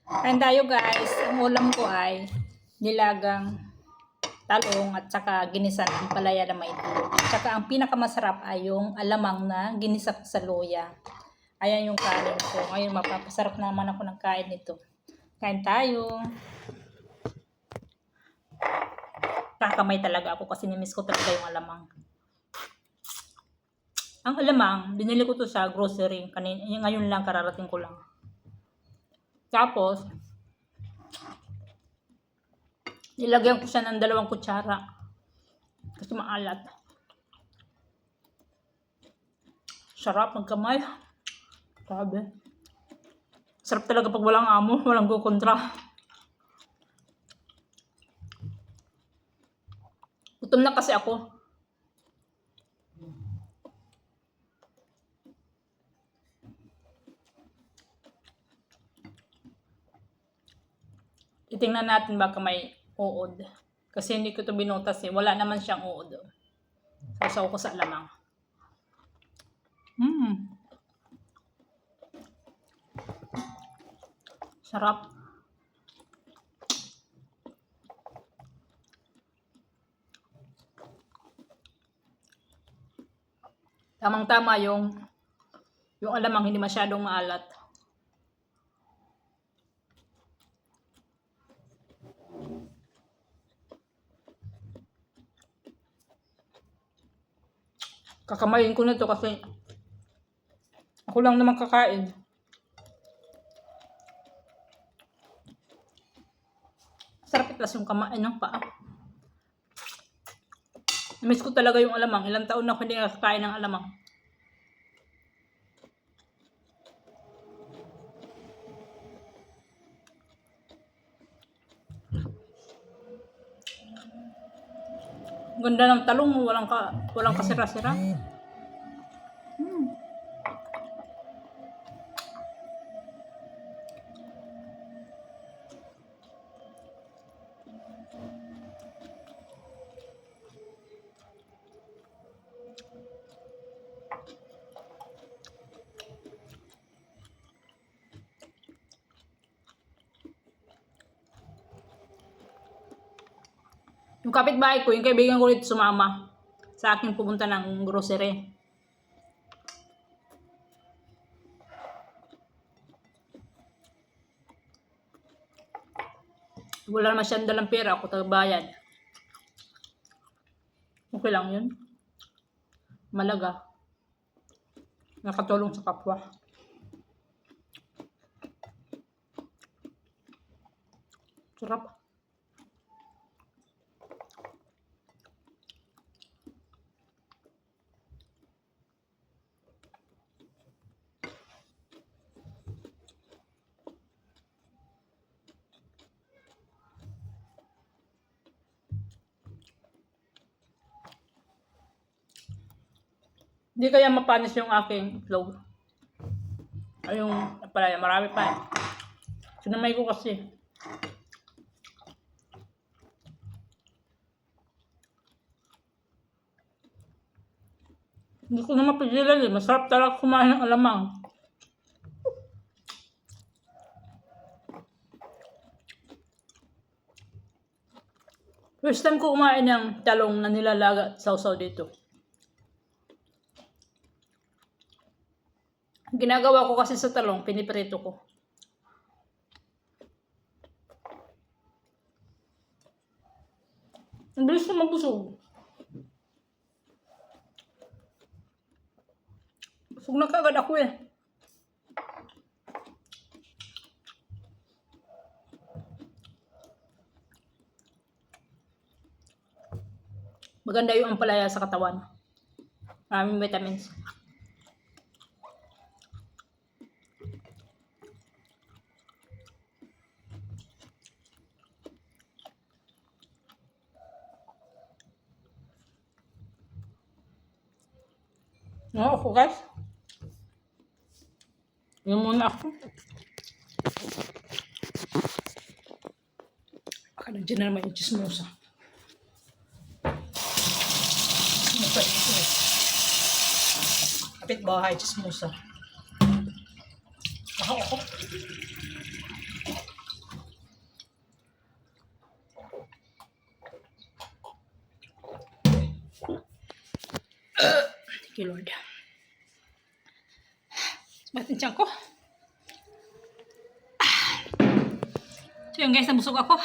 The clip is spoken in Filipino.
Kain tayo guys. Ang ulam ko ay nilagang talong at saka ginisan ang palaya na maitlog. At saka ang pinakamasarap ay yung alamang na ginisa sa luya. Ayan yung kanin ko. Ngayon mapapasarap naman ako ng kain nito. Kain tayo. Kakamay talaga ako kasi nimiss ko talaga yung alamang. Ang alamang, binili ko to sa grocery. Ngayon lang, kararating ko lang. Tapos, nilagyan ko siya ng 2 kutsara. Kasi maalat. Sarap ng kamay. Sabi. Sarap talaga pag walang amo, walang kukontra. Gutom na kasi ako. Titingnan natin baka may uod. Kasi hindi ko ito binutas eh. Wala naman siyang uod. Sasaw ko sa alamang. Sarap. Tamang-tama yung alamang hindi masyadong maalat. Kakamayin ko na to kasi ako lang naman kakain. Sarap itlas yung kamain ng paa. Miss ko talaga yung alamang. Ilang taon na ako hindi nakakain ng alamang. Ganda ng talong, walang kasira-sira. Yung kapitbahay ko, yung kaibigan ko ulit sumama sa akin pupunta ng grocery. Wala naman siyang dalang pera, ako tagabayad. Okay lang yun. Malaga. Nakatulong sa kapwa. Sarap. Hindi kaya mapanis yung aking itlog. Ay yung palaya, marami pa eh. Sinamay ko kasi. Hindi ko na mapigilan eh. Masarap talaga kumain ng alamang. First time ko kumain ng talong na nilalaga at sausaw dito. Ginagawa ko kasi sa talong, piniprito ko. Ang bilis na mabusog. Busog na kagad ako eh. Maganda yung ampalaya sa katawan. Maraming vitamins. No, ako guys. Yun muna ako. Baka nandiyan na naman yung chismosa. Kapit bahay, chismosa. Ako. Thank you, Lord. Batin siya ko. So yun guys, nabusog ako.